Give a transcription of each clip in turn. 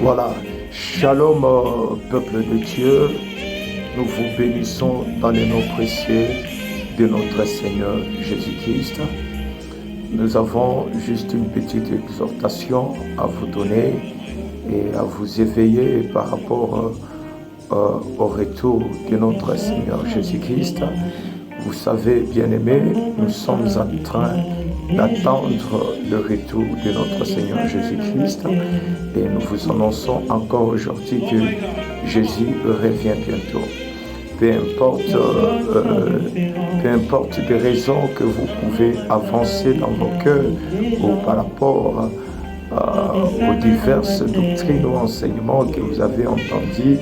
Voilà, shalom peuple de Dieu, nous vous bénissons dans les noms précieux de notre Seigneur Jésus-Christ. Nous avons juste une petite exhortation à vous donner et à vous éveiller par rapport au retour de notre Seigneur Jésus-Christ. Vous savez, bien-aimés, nous sommes en train d'attendre le retour de notre Seigneur Jésus-Christ et nous vous annonçons encore aujourd'hui que Jésus revient bientôt. Peu importe les raisons que vous pouvez avancer dans vos cœurs ou par rapport aux diverses doctrines ou enseignements que vous avez entendus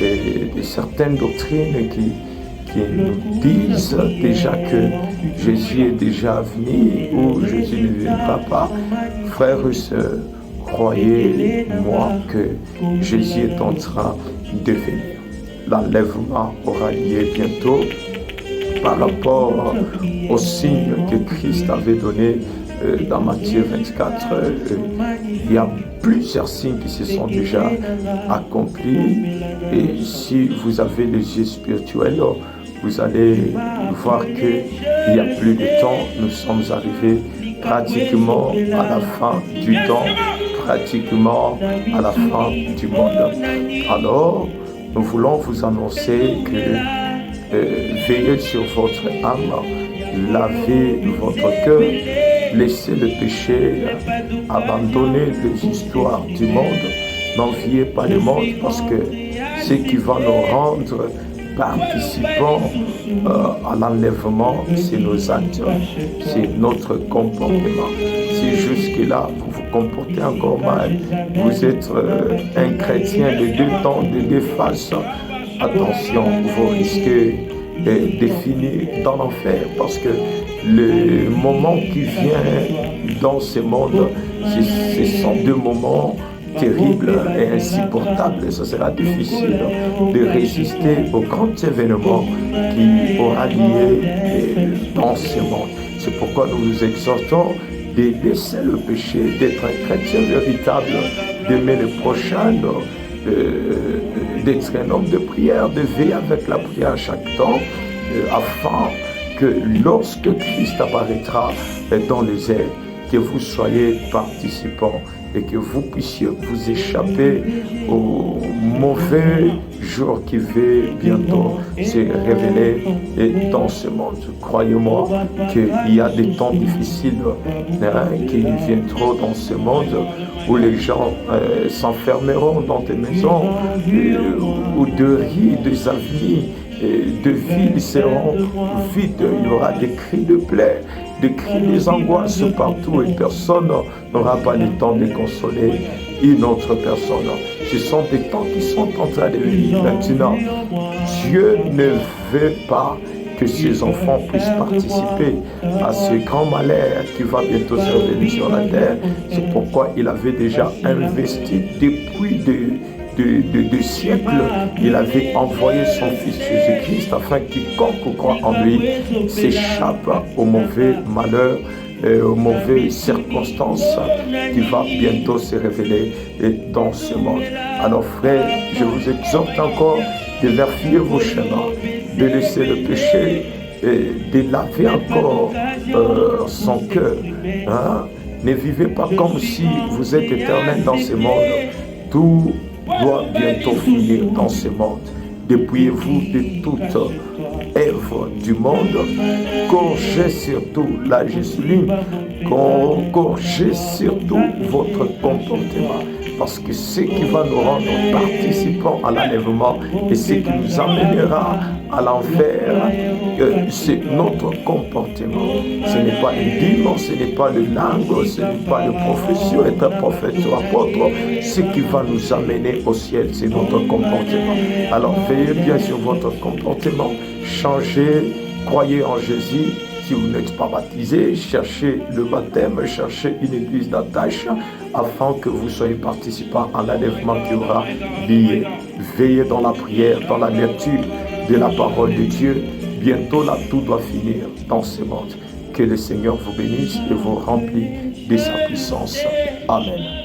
et de certaines doctrines qui nous disent déjà que Jésus est déjà venu ou Jésus ne viendra pas. Frères et sœurs, croyez-moi que Jésus est en train de venir. L'enlèvement aura lieu bientôt par rapport aux signes que Christ avait donnés dans Matthieu 24. Il y a plusieurs signes qui se sont déjà accomplis et si vous avez les yeux spirituels, vous allez voir qu'il n'y a plus de temps. Nous sommes arrivés pratiquement à la fin du temps, pratiquement à la fin du monde. Alors, nous voulons vous annoncer que veillez sur votre âme, lavez votre cœur, laissez le péché, abandonnez les histoires du monde, n'enviez pas le monde parce que ce qui va nous rendre participants à l'enlèvement, c'est nos actes, c'est notre comportement. Si jusque-là, vous vous comportez encore mal, vous êtes un chrétien de deux temps, de deux faces, attention, vous risquez de finir dans l'enfer parce que le moment qui vient dans ce monde, ce sont deux moments terrible et insupportable. Ce sera difficile de résister au grand événement qui aura lieu dans ce monde. C'est pourquoi nous vous exhortons de laisser le péché, d'être un chrétien véritable, d'aimer le prochain, d'être un homme de prière, de veiller avec la prière à chaque temps, afin que lorsque Christ apparaîtra dans les airs, que vous soyez participants et que vous puissiez vous échapper au mauvais jour qui va bientôt se révéler dans ce monde. Croyez-moi qu'il y a des temps difficiles qui viendront dans ce monde où les gens s'enfermeront dans des maisons où de rues, des avenues, de villes seront vides. Il y aura des cris de plaie, des cris, des angoisses partout et personne n'aura pas le temps de consoler une autre personne. Ce sont des temps qui sont en train de venir maintenant. Dieu ne veut pas que ses enfants puissent participer à ce grand malheur qui va bientôt se révéler sur la terre. C'est pourquoi il avait déjà investi depuis de siècles, il avait envoyé son fils Jésus-Christ afin que quiconque croit en lui s'échappe au mauvais malheur, aux mauvaises circonstances qui va bientôt se révéler dans ce monde. Alors frères, je vous exhorte encore de vérifier vos chemins, de laisser le péché et de laver encore son cœur. Ne vivez pas comme si vous êtes éternel dans ce monde. Tout doit bientôt finir dans ce monde. Dépouillez-vous de toute œuvre du monde. Corrigez surtout la discipline. Corrigez surtout votre comportement. Parce que ce qui va nous rendre participants à l'enlèvement et ce qui nous amènera à l'enfer, c'est notre comportement. Ce n'est pas le dîme, ce n'est pas le langue, ce n'est pas le profession, être prophète ou apôtre. Ce qui va nous amener au ciel, c'est notre comportement. Alors veillez bien sur votre comportement, changez, croyez en Jésus. Si vous n'êtes pas baptisé, cherchez le baptême, cherchez une église d'attache afin que vous soyez participants à l'enlèvement qui aura lieu. Veillez dans la prière, dans la lecture de la parole de Dieu. Bientôt là, tout doit finir dans ce monde. Que le Seigneur vous bénisse et vous remplisse de sa puissance. Amen.